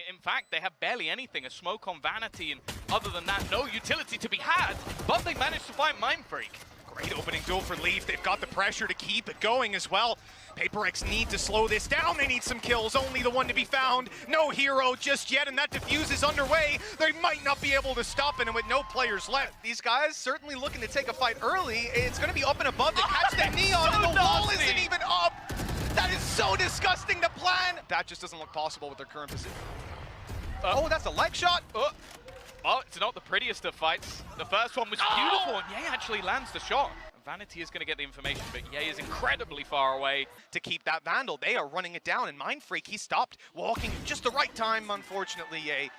In fact, they have barely anything, a smoke on Vanity, and other than that, no utility to be had, but they managed to find Mind Freak. Great opening duel for Leaf. They've got the pressure to keep it going as well. PaperX need to slow this down. They need some kills. Only the one to be found. No hero just yet, and that defuse is underway. They might not be able to stop it, and with no players left. These guys certainly looking to take a fight early. It's going to be up and above to catch that Neon, and the wall isn't even up. That is so disgusting to plan. That just doesn't look possible with their current position. Oh, that's a leg shot. Well, it's not the prettiest of fights. The first one was beautiful, and Ye actually lands the shot. Vanity is going to get the information, but Ye is incredibly far away. To keep that Vandal, they are running it down, and Mind Freak, he stopped walking just the right time, unfortunately, Ye.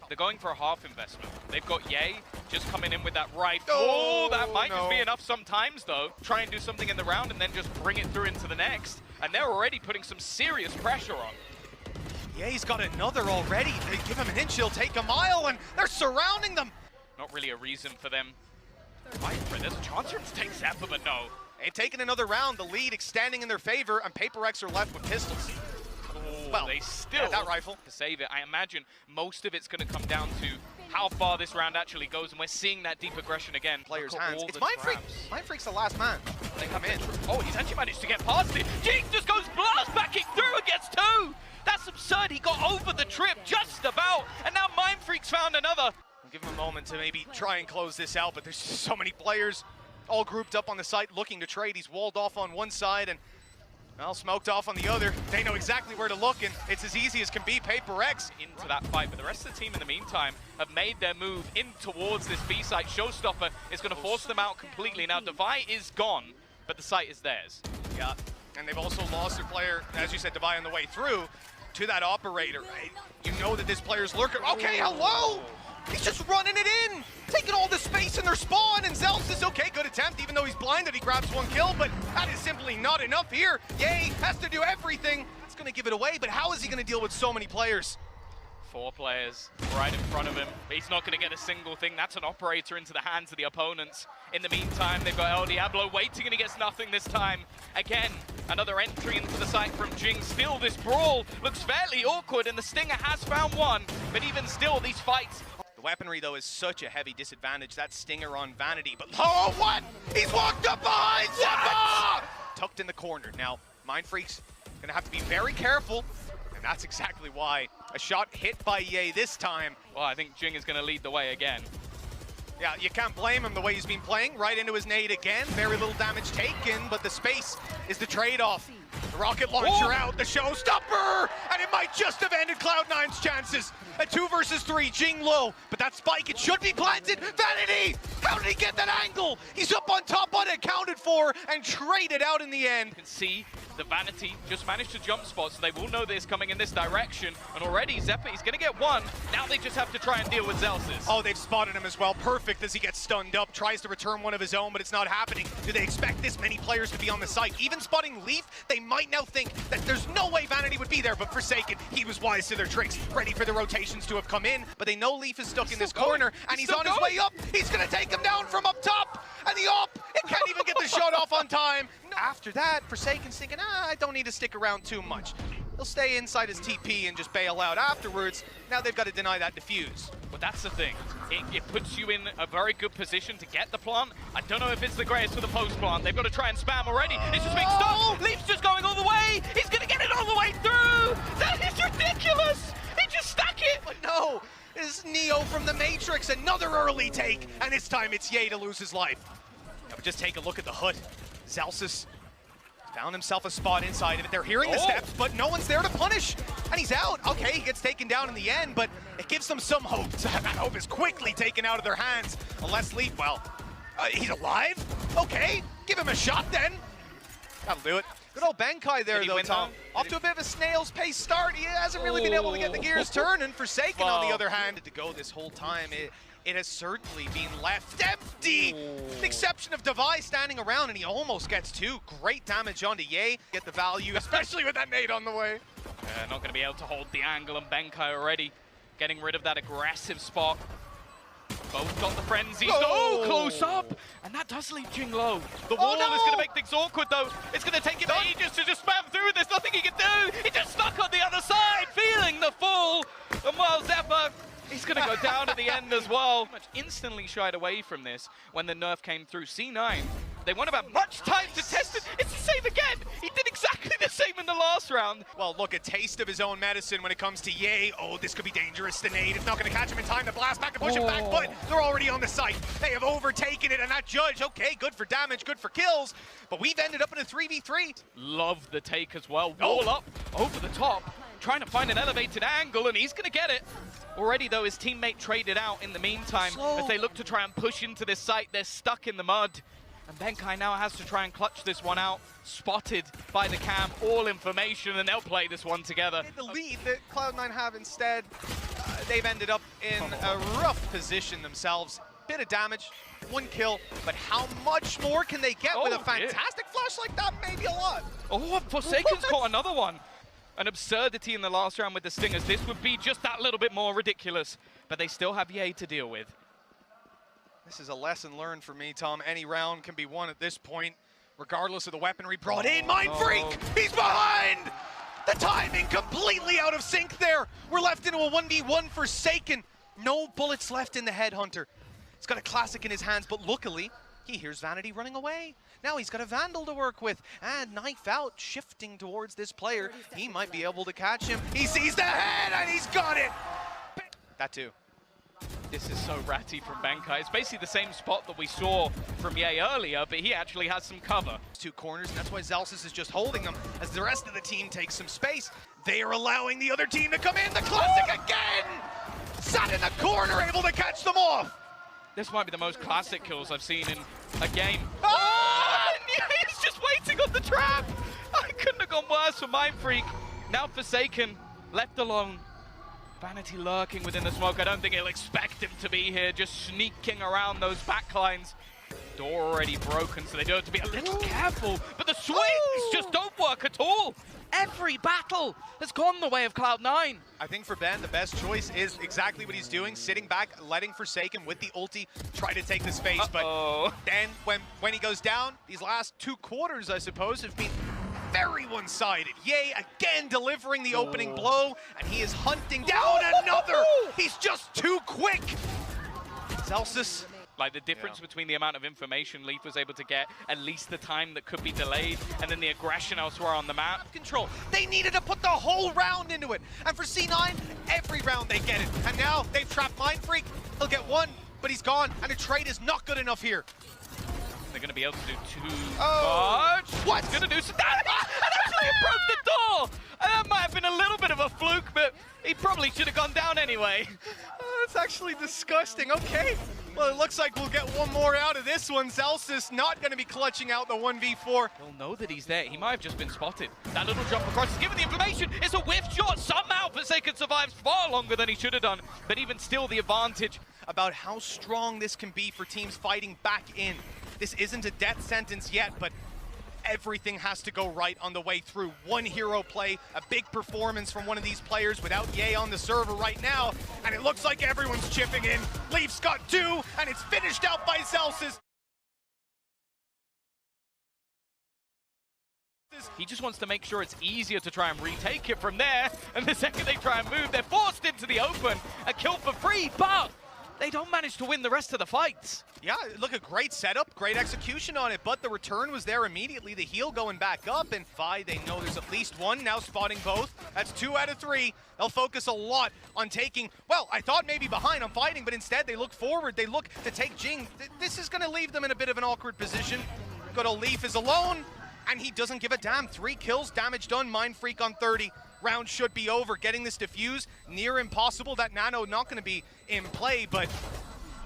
They're going for a half investment. They've got Ye just coming in with that right. Oh, that might just be enough sometimes, though. Try and do something in the round and then just bring it through into the next. And they're already putting some serious pressure on. Yeah, he's got another already. They give him an inch, he'll take a mile, and they're surrounding them. Not really a reason for them. There's a chance for him to take Zappa, but no. They've taken another round, the lead extending in their favor, and PaperX are left with pistols. Oh, well, they still yeah, that rifle to save it. I imagine most of it's going to come down to how far this round actually goes, and we're seeing that deep aggression again. Players' hands. It's Mind Freak. Mind Freak's the last man. They come in. Oh, he's actually managed to get past it. Jing just goes blast backing through and gets two. That's absurd. He got over the trip just about, and now Mind Freak's found another. I'll give him a moment to maybe try and close this out, but there's just so many players all grouped up on the site looking to trade. He's walled off on one side and, well, smoked off on the other. They know exactly where to look, and it's as easy as can be. PaperX into that fight, but the rest of the team in the meantime have made their move in towards this B site. Showstopper is going to force them out completely. Now, Devi is gone, but the site is theirs. Yeah, and they've also lost their player, as you said, Devi on the way through to that operator, right? You know that this player's lurker. Okay, hello! He's just running it in, taking all the space in their spawn, and Zels is okay, good attempt, even though he's blinded, he grabs one kill, but that is simply not enough here. Ye has to do everything. It's gonna give it away, but how is he gonna deal with so many players? 4 players right in front of him. He's not gonna get a single thing. That's an operator into the hands of the opponents. In the meantime, they've got El Diablo waiting, and he gets nothing this time. Again, another entry into the site from Jing. Still, this brawl looks fairly awkward, and the Stinger has found one, but even still, these fights. Weaponry, though, is such a heavy disadvantage. That Stinger on Vanity, but oh, what? He's walked up behind Zappa! Tucked in the corner. Now, Mind Freak's gonna have to be very careful, and that's exactly why. A shot hit by Ye this time. Well, I think Jing is gonna lead the way again. Yeah, you can't blame him the way he's been playing. Right into his nade again. Very little damage taken, but the space is the trade-off. The rocket launcher out, the showstopper! And it might just have ended Cloud9's chances. A 2 versus 3, Jing low, but that spike, it should be planted. Vanity! How did he get that angle? He's up on top, unaccounted for, and traded out in the end. You can see the Vanity just managed to jump spot, so they will know this coming in this direction. And already Zeppa, he's gonna get one. Now they just have to try and deal with Zelsis. Oh, they've spotted him as well. Perfect as he gets stunned up. Tries to return one of his own, but it's not happening. Do they expect this many players to be on the site? Even spotting Leaf, they might now think that there's no way Vanity would be there, but Forsaken, he was wise to their tricks. Ready for the rotations to have come in, but they know Leaf is stuck in this corner, and he's on his way up. He's gonna take him down from up top, and the op, it can't even get the shot off on time. After that, Forsaken's thinking, I don't need to stick around too much. He'll stay inside his TP and just bail out afterwards. Now they've got to deny that defuse. Well, that's the thing. It puts you in a very good position to get the plant. I don't know if it's the greatest for the post plant. They've got to try and spam already. It's just being stopped. Leaf's just going all the way. He's going to get it all the way through. That is ridiculous. He just stuck it. But no, it's Neo from the Matrix. Another early take. And this time it's Ye to lose his life. Now, just take a look at the hood. Zelsis found himself a spot inside of it. They're hearing the steps, but no one's there to punish. And he's out. Okay, he gets taken down in the end, but it gives them some hope. That hope is quickly taken out of their hands. Unless Leaf, well, he's alive? Okay, give him a shot then. That'll do it. Good old Benkai there, though, Tom. Off to a bit of a snail's pace start. He hasn't really been able to get the gears turning. Forsaken, on the other hand, to go this whole time. It has certainly been left empty. The exception of Devi standing around, and he almost gets 2. Great damage onto Ye. Get the value, especially with that nade on the way. Not going to be able to hold the angle, and Benkai already getting rid of that aggressive spot. Both got the frenzy. Oh! Oh, close up. And that does leave Jing low. The wall is going to make things awkward, though. It's going to take him ages to just spam through. There's nothing he can do. He just stuck on the other side, feeling the fall. And while Zephyr, he's going to go down at the end as well. Instantly shied away from this when the nerf came through. C9, they won't have much time to test it. It's the same again. He did exactly the same in the last round. Well, look, a taste of his own medicine when it comes to Ye. Oh, this could be dangerous. The nade is not going to catch him in time to blast back and push him back, but they're already on the site. They have overtaken it, and that judge, okay, good for damage, good for kills, but we've ended up in a 3v3. Love the take as well. Wall up, over the top, trying to find an elevated angle, and he's going to get it. Already, though, his teammate traded out in the meantime. As they look to try and push into this site, they're stuck in the mud. And Benkai now has to try and clutch this one out. Spotted by the cam, all information, and they'll play this one together. The lead that Cloud9 have instead, they've ended up in a rough position themselves. Bit of damage, 1 kill, but how much more can they get with a fantastic flash like that? Maybe a lot. Oh, Forsaken's caught another one. An absurdity in the last round with the Stingers. This would be just that little bit more ridiculous, but they still have Ye to deal with. This is a lesson learned for me, Tom. Any round can be won at this point, regardless of the weaponry brought in. Mind Freak, he's behind! The timing completely out of sync there. We're left into a 1v1 Forsaken. No bullets left in the Headhunter. He's got a classic in his hands, but luckily, he hears Vanity running away. Now he's got a Vandal to work with, and Knife Out shifting towards this player. He might be able to catch him. He sees the head, and he's got it! That too. This is so ratty from Benkai. It's basically the same spot that we saw from Ye earlier, but he actually has some cover. 2 corners, and that's why Zalsis is just holding them as the rest of the team takes some space. They are allowing the other team to come in. The classic again! Sat in the corner, able to catch them off. This might be the most classic kills I've seen in a game. Oh! He's just waiting on the trap! I couldn't have gone worse for Mind Freak. Now Forsaken, left alone. Vanity lurking within the smoke. I don't think he'll expect him to be here, just sneaking around those backlines. Door already broken, so they do have to be a little careful. But the swings just don't work at all. Every battle has gone the way of Cloud9. I think for Ben, the best choice is exactly what he's doing, sitting back, letting Forsaken with the ulti try to take the space. But then when he goes down, these last 2 quarters, I suppose, have been very one-sided. Ye again delivering the opening blow, and he is hunting down another. He's just too quick. Zalsis. Like the difference between the amount of information Leaf was able to get, at least the time that could be delayed, and then the aggression elsewhere on the map. Control. They needed to put the whole round into it. And for C9, every round they get it. And now they've trapped Mind Freak. He'll get 1, but he's gone. And a trade is not good enough here. They're going to be able to do too much. What's going to do some damage? And actually it broke the door! And that might have been a little bit of a fluke, but he probably should have gone down anyway. That's actually disgusting. Okay. Well, it looks like we'll get 1 more out of this one. Zalsis not going to be clutching out the 1v4. He'll know that he's there. He might have just been spotted. That little jump across is given the information. It's a whiff shot. Somehow Forsaken survives far longer than he should have done. But even still, the advantage. About how strong this can be for teams fighting back in. This isn't a death sentence yet, but everything has to go right on the way through. 1 hero play, a big performance from one of these players without Ye on the server right now, and it looks like everyone's chipping in. Leaf's got 2, and it's finished out by Zalsis. He just wants to make sure it's easier to try and retake it from there, and the second they try and move, they're forced into the open. A kill for free, but they don't manage to win the rest of the fights. Yeah, look, a great setup, great execution on it, but the return was there immediately. The heal going back up, and Vi, they know there's at least 1, now spotting both. That's 2 out of 3. They'll focus a lot on taking, well, I thought maybe behind on fighting, but instead they look forward. They look to take Jing. This is going to leave them in a bit of an awkward position. Good old Leaf is alone, and he doesn't give a damn. 3 kills, damage done, Mind Freak on 30. Round should be over. Getting this defuse, near impossible. That nano not going to be in play, but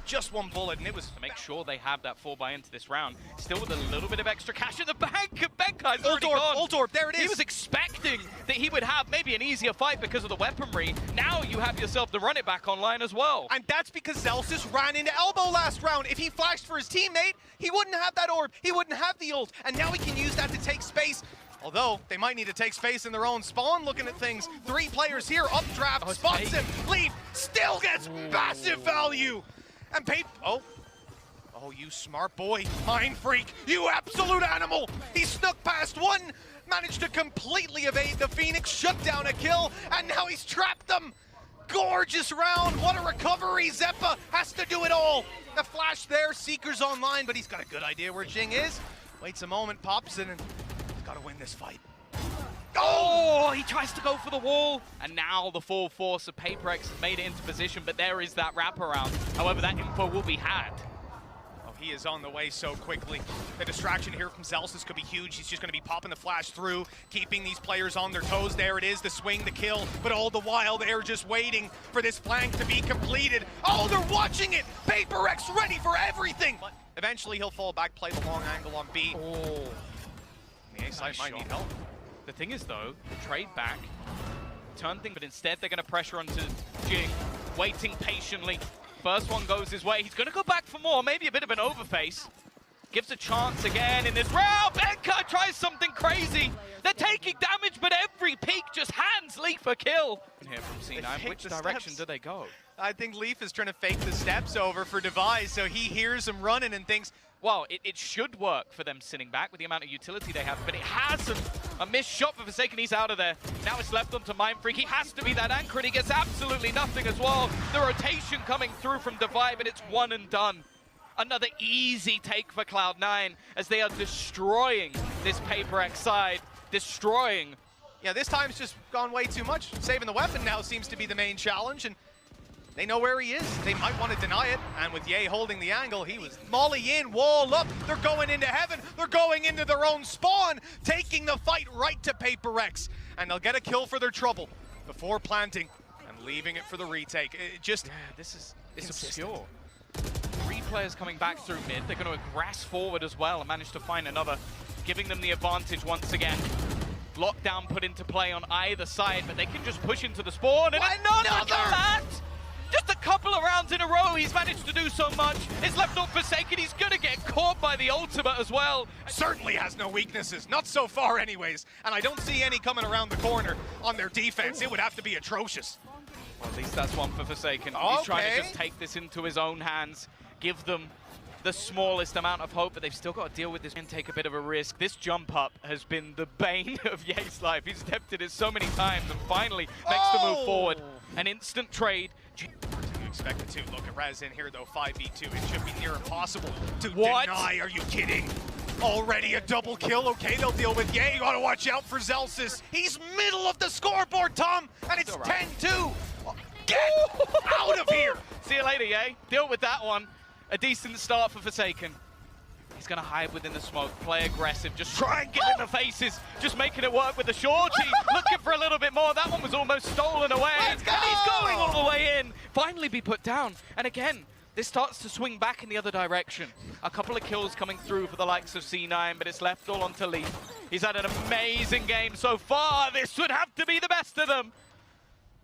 just 1 bullet, and it was to make sure they have that 4-buy into this round. Still with a little bit of extra cash in the bank. Benkai's already gone. Ultorb, there it is. He was expecting that he would have maybe an easier fight because of the weaponry. Now you have yourself to run it back online as well. And that's because Zalsis ran into elbow last round. If he flashed for his teammate, he wouldn't have that orb. He wouldn't have the ult. And now he can use that to take space. Although, they might need to take space in their own spawn looking at things. 3 players here, updraft, spots him. Leaf still gets massive value. And oh, you smart boy, mind freak, you absolute animal! He snuck past one, managed to completely evade the Phoenix, shut down a kill, and now he's trapped them! Gorgeous round, what a recovery! Zeppa has to do it all! The flash there, Seeker's online, but he's got a good idea where Jing is. Waits a moment, pops in, and he's got to win this fight. Oh, he tries to go for the wall. And now the full force of PaperX made it into position, but there is that wraparound. However, that info will be had. Oh, he is on the way so quickly. The distraction here from Zelsis could be huge. He's just going to be popping the flash through, keeping these players on their toes. There it is, the swing, the kill. But all the while, they're just waiting for this flank to be completed. Oh, they're watching it! PaperX ready for everything! But eventually, he'll fall back, play the long angle on B. Oh. The A side might need help. The thing is, though, trade back, turn thing, but instead they're going to pressure onto Jing, waiting patiently. First one goes his way. He's going to go back for more, maybe a bit of an overface. Gives a chance again in this round. Benka tries something crazy. They're taking damage, but every peek just hands Leaf a kill. Here from C9, which direction do they go? I think Leaf is trying to fake the steps over for Device, so he hears him running and thinks, well, it should work for them sitting back with the amount of utility they have, but it hasn't. A missed shot for Forsaken, he's out of there. Now it's left onto Mindfreak. He has to be that anchor, and he gets absolutely nothing as well. The rotation coming through from Divide, but it's one and done. Another easy take for Cloud9 as they are destroying this PaperX side. Destroying. Yeah, this time's just gone way too much. Saving the weapon now seems to be the main challenge, and they know where he is. They might want to deny it, and with Ye holding the angle, he was molly in, wall up. They're going into heaven. They're going into their own spawn, taking the fight right to PaperX, and they'll get a kill for their trouble before planting and leaving it for the retake. It just, yeah, this is obscure. 3 players coming back through mid. They're going to aggress forward as well and manage to find another, giving them the advantage once again. Lockdown put into play on either side, but they can just push into the spawn, and another lat! Just a couple of rounds in a row, he's managed to do so much. It's left on Forsaken, he's gonna get caught by the ultimate as well. Certainly has no weaknesses, not so far anyways. And I don't see any coming around the corner on their defense. It would have to be atrocious. Well, at least that's one for Forsaken. Okay. He's trying to just take this into his own hands, give them the smallest amount of hope, but they've still got to deal with this and take a bit of a risk. This jump up has been the bane of Ye's life. He's attempted it so many times and finally makes the move forward. An instant trade. Expected to look at Raz in here though, 5v2. It should be near impossible to What? deny. Are you kidding? Already a double kill. Okay, they'll deal with Ye. You gotta watch out for Zelsis. He's middle of the scoreboard, Tom, and it's 10-2. Get out of here. See you later, Ye. Deal with that one. A decent start for Forsaken. He's going to hide within the smoke, play aggressive, just try and get in the faces, just making it work with the shorty, looking for a little bit more. That one was almost stolen away, and he's going all the way in. Finally be put down, and again, this starts to swing back in the other direction. A couple of kills coming through for the likes of C9, but it's left all onto Leaf. He's had an amazing game so far. This would have to be the best of them.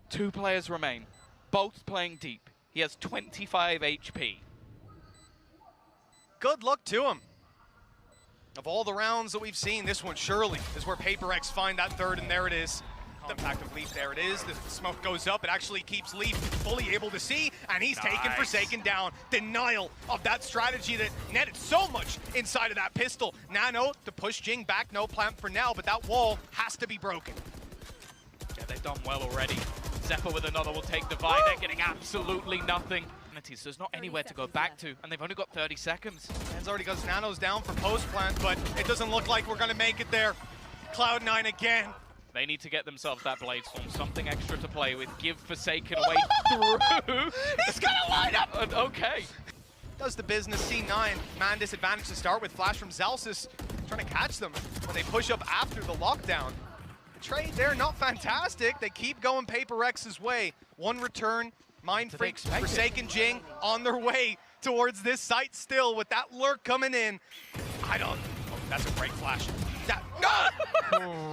2 players remain, both playing deep. He has 25 HP. Good luck to him. Of all the rounds that we've seen, this one surely is where PaperX find that third, and there it is. The impact of Leaf, there it is. The smoke goes up. It actually keeps Leaf fully able to see, and he's taken Forsaken down. Denial of that strategy that netted so much inside of that pistol. Nano to push Jing back, no plant for now, but that wall has to be broken. Yeah, they've done well already. Zeppa with another will take Divide. They're getting absolutely nothing. So there's not anywhere to go back to, and they've only got 30 seconds. Man's already got Nanos down for post-plant, but it doesn't look like we're going to make it there. Cloud9 again. They need to get themselves that Blade Storm, something extra to play with. Give Forsaken away through. He's going to line up! Okay. Does the business. C9, man disadvantage to start with. Flash from Zelsis, trying to catch them when they push up after the lockdown. The trade there, not fantastic. They keep going PaperX's way. One return. Mind Freaks, Forsaken Jing on their way towards this site still with that lurk coming in. Oh, that's a great flash.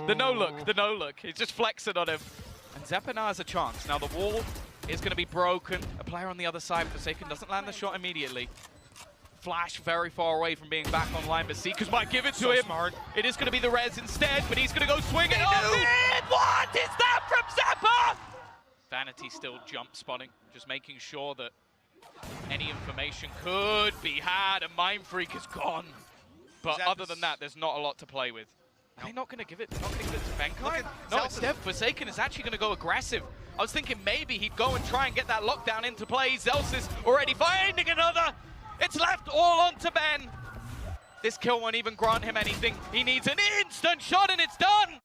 The no look. He's just flexing on him. And Zeppa now has a chance. Now the wall is going to be broken. A player on the other side, Forsaken doesn't land the shot immediately. Flash very far away from being back online, but Seekers might give it to him. Smart. It is going to be the res instead, but he's going to go swinging on it. What is that from Zeppa? Vanity still jump spotting, just making sure that Any information could be had, and Mind Freak is gone. But other than that, there's not a lot to play with. Are they not going to give it? Not going to give it to Benkai? No, instead, Forsaken is actually going to go aggressive. I was thinking maybe he'd go and try and get that lockdown into play. Zelsis already finding another. It's left all onto Ben. This kill won't even grant him anything. He needs an instant shot, and it's done.